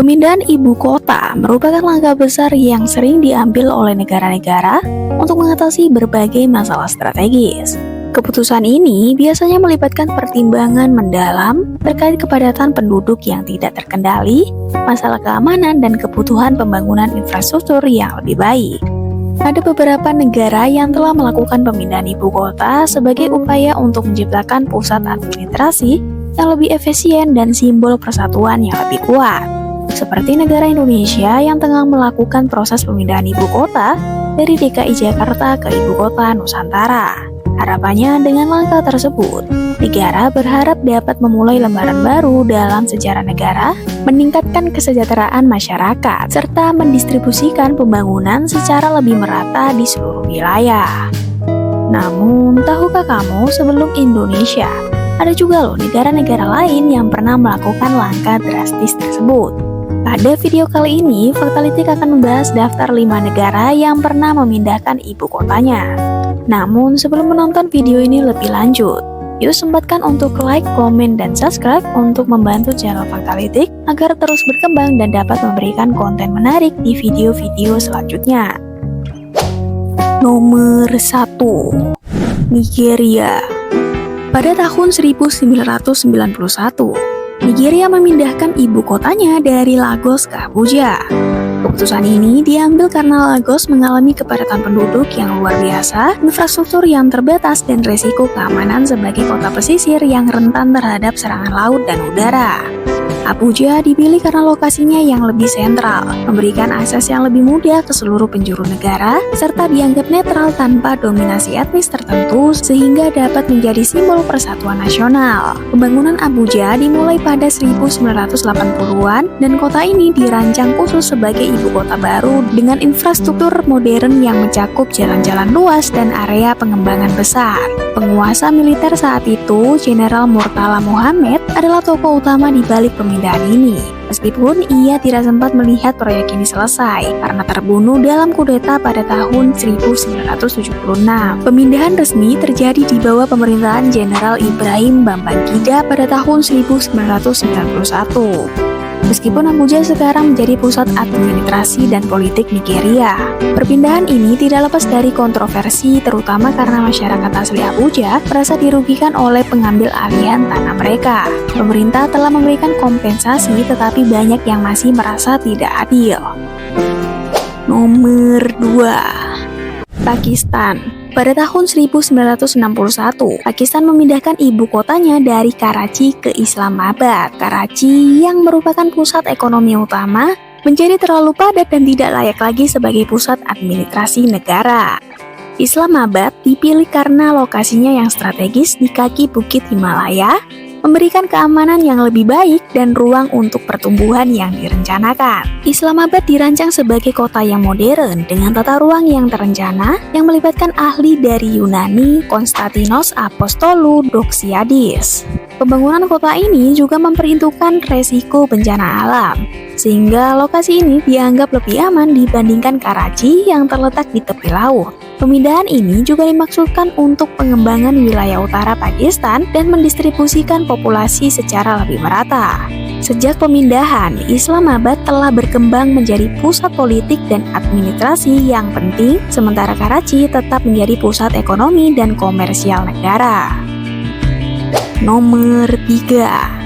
Pemindahan ibu kota merupakan langkah besar yang sering diambil oleh negara-negara untuk mengatasi berbagai masalah strategis. Keputusan ini biasanya melibatkan pertimbangan mendalam terkait kepadatan penduduk yang tidak terkendali, masalah keamanan, dan kebutuhan pembangunan infrastruktur yang lebih baik. Ada beberapa negara yang telah melakukan pemindahan ibu kota sebagai upaya untuk menciptakan pusat administrasi yang lebih efisien dan simbol persatuan yang lebih kuat. Seperti negara Indonesia yang tengah melakukan proses pemindahan ibu kota dari DKI Jakarta ke ibu kota Nusantara. Harapannya dengan langkah tersebut, negara berharap dapat memulai lembaran baru dalam sejarah negara, meningkatkan kesejahteraan masyarakat, serta mendistribusikan pembangunan secara lebih merata di seluruh wilayah. Namun, tahukah kamu sebelum Indonesia, ada juga loh negara-negara lain yang pernah melakukan langkah drastis tersebut. Pada video kali ini, Faktalitik akan membahas daftar 5 negara yang pernah memindahkan ibu kotanya. Namun, sebelum menonton video ini lebih lanjut, yuk sempatkan untuk like, komen, dan subscribe untuk membantu channel Faktalitik agar terus berkembang dan dapat memberikan konten menarik di video-video selanjutnya. Nomor 1. Nigeria. Pada tahun 1991, Nigeria memindahkan ibu kotanya dari Lagos ke Abuja. Keputusan ini diambil karena Lagos mengalami kepadatan penduduk yang luar biasa, infrastruktur yang terbatas, dan resiko keamanan sebagai kota pesisir yang rentan terhadap serangan laut dan udara. Abuja dipilih karena lokasinya yang lebih sentral, memberikan akses yang lebih mudah ke seluruh penjuru negara, serta dianggap netral tanpa dominasi etnis tertentu sehingga dapat menjadi simbol persatuan nasional. Pembangunan Abuja dimulai pada 1980-an dan kota ini dirancang khusus sebagai ibu kota baru dengan infrastruktur modern yang mencakup jalan-jalan luas dan area pengembangan besar. Penguasa militer saat itu, Jenderal Murtala Mohammed, adalah tokoh utama di balik pemindahan ini. Meskipun ia tidak sempat melihat proyek ini selesai karena terbunuh dalam kudeta pada tahun 1976. Pemindahan resmi terjadi di bawah pemerintahan Jenderal Ibrahim Babangida pada tahun 1991. Meskipun Abuja sekarang menjadi pusat administrasi dan politik Nigeria, perpindahan ini tidak lepas dari kontroversi terutama karena masyarakat asli Abuja merasa dirugikan oleh pengambil alihan tanah mereka. Pemerintah telah memberikan kompensasi tetapi banyak yang masih merasa tidak adil. Nomor 2. Pakistan. Pada tahun 1961, Pakistan memindahkan ibu kotanya dari Karachi ke Islamabad. Karachi yang merupakan pusat ekonomi utama menjadi terlalu padat dan tidak layak lagi sebagai pusat administrasi negara. Islamabad dipilih karena lokasinya yang strategis di kaki Bukit Himalaya, memberikan keamanan yang lebih baik dan ruang untuk pertumbuhan yang direncanakan. Islamabad dirancang sebagai kota yang modern dengan tata ruang yang terencana yang melibatkan ahli dari Yunani, Konstantinos Apostolou Doxiadis. Pembangunan kota ini juga memperhitungkan resiko bencana alam, sehingga lokasi ini dianggap lebih aman dibandingkan Karachi yang terletak di tepi laut. Pemindahan ini juga dimaksudkan untuk pengembangan wilayah utara Pakistan dan mendistribusikan populasi secara lebih merata. Sejak pemindahan, Islamabad telah berkembang menjadi pusat politik dan administrasi yang penting, sementara Karachi tetap menjadi pusat ekonomi dan komersial negara. Nomor 3.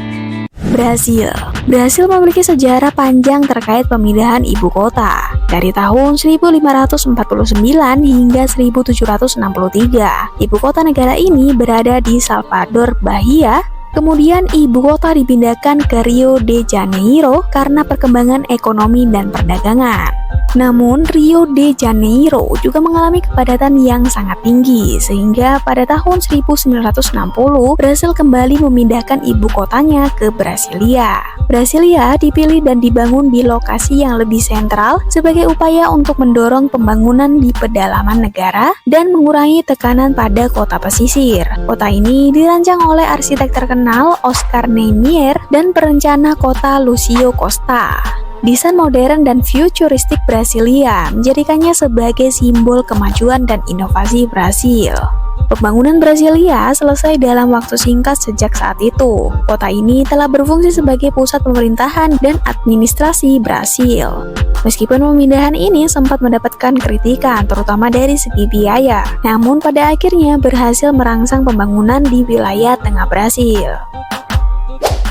Brasil. Brasil memiliki sejarah panjang terkait pemindahan ibu kota. Dari tahun 1549 hingga 1763, ibu kota negara ini berada di Salvador Bahia. Kemudian ibu kota dipindahkan ke Rio de Janeiro karena perkembangan ekonomi dan perdagangan. Namun, Rio de Janeiro juga mengalami kepadatan yang sangat tinggi, sehingga pada tahun 1960, Brasil kembali memindahkan ibu kotanya ke Brasilia. Brasilia dipilih dan dibangun di lokasi yang lebih sentral sebagai upaya untuk mendorong pembangunan di pedalaman negara dan mengurangi tekanan pada kota pesisir. Kota ini dirancang oleh arsitek terkenal Oscar Niemeyer dan perencana kota Lucio Costa. Desain modern dan futuristik Brasilia menjadikannya sebagai simbol kemajuan dan inovasi Brasil. Pembangunan Brasilia selesai dalam waktu singkat sejak saat itu. Kota ini telah berfungsi sebagai pusat pemerintahan dan administrasi Brasil. Meskipun pemindahan ini sempat mendapatkan kritikan, terutama dari segi biaya, namun pada akhirnya berhasil merangsang pembangunan di wilayah tengah Brasil.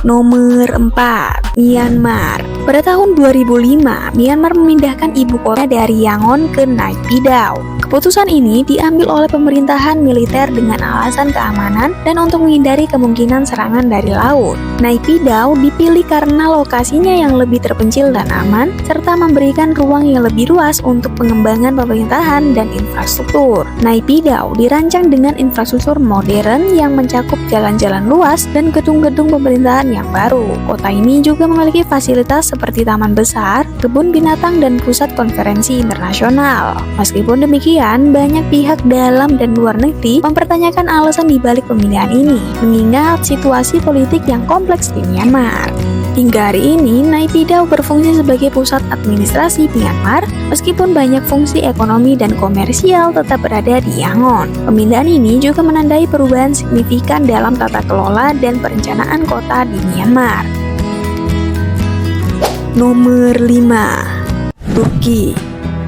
Nomor 4, Myanmar. Pada tahun 2005, Myanmar memindahkan ibu kota dari Yangon ke Naypyidaw. Keputusan ini diambil oleh pemerintahan militer dengan alasan keamanan dan untuk menghindari kemungkinan serangan dari laut. Naypyidaw dipilih karena lokasinya yang lebih terpencil dan aman, serta memberikan ruang yang lebih luas untuk pengembangan pemerintahan dan infrastruktur. Naypyidaw dirancang dengan infrastruktur modern yang mencakup jalan-jalan luas dan gedung-gedung pemerintahan yang baru. Kota ini juga memiliki fasilitas seperti taman besar, kebun binatang, dan pusat konferensi internasional. Meskipun demikian, banyak pihak dalam dan luar negeri mempertanyakan alasan dibalik pemindahan ini, mengingat situasi politik yang kompleks di Myanmar. Hingga hari ini, Naypyidaw berfungsi sebagai pusat administrasi Myanmar, meskipun banyak fungsi ekonomi dan komersial tetap berada di Yangon. Pemindahan ini juga menandai perubahan signifikan dalam tata kelola dan perencanaan kota di Myanmar. Nomor 5, Turki.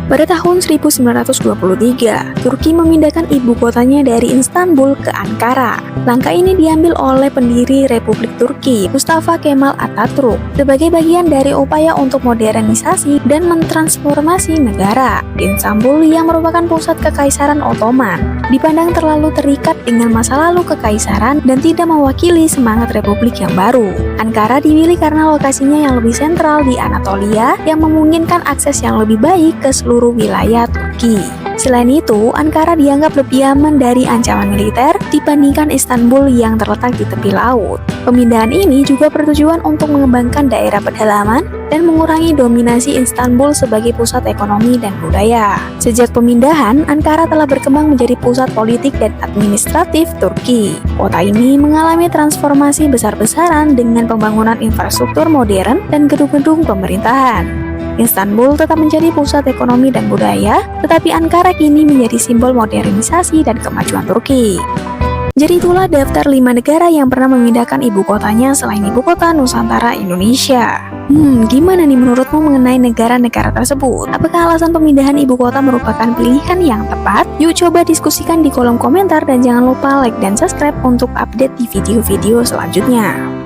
Pada tahun 1923, Turki memindahkan ibu kotanya dari Istanbul ke Ankara. Langkah ini diambil oleh pendiri Republik Turki, Mustafa Kemal Atatürk, sebagai bagian dari upaya untuk modernisasi dan mentransformasi negara. Istanbul, yang merupakan pusat Kekaisaran Ottoman, dipandang terlalu terikat dengan masa lalu kekaisaran dan tidak mewakili semangat republik yang baru. Ankara dipilih karena lokasinya yang lebih sentral di Anatolia, yang memungkinkan akses yang lebih baik ke seluruh wilayah Turki. Selain itu, Ankara dianggap lebih aman dari ancaman militer dibandingkan Istanbul yang terletak di tepi laut. Pemindahan ini juga bertujuan untuk mengembangkan daerah pedalaman dan mengurangi dominasi Istanbul sebagai pusat ekonomi dan budaya. Sejak pemindahan, Ankara telah berkembang menjadi pusat politik dan administratif Turki. Kota ini mengalami transformasi besar-besaran dengan pembangunan infrastruktur modern dan gedung-gedung pemerintahan. Istanbul tetap menjadi pusat ekonomi dan budaya, tetapi Ankara kini menjadi simbol modernisasi dan kemajuan Turki. Jadi itulah daftar 5 negara yang pernah memindahkan ibu kotanya selain ibu kota Nusantara Indonesia. Gimana nih menurutmu mengenai negara-negara tersebut? Apakah alasan pemindahan ibu kota merupakan pilihan yang tepat? Yuk coba diskusikan di kolom komentar dan jangan lupa like dan subscribe untuk update di video-video selanjutnya.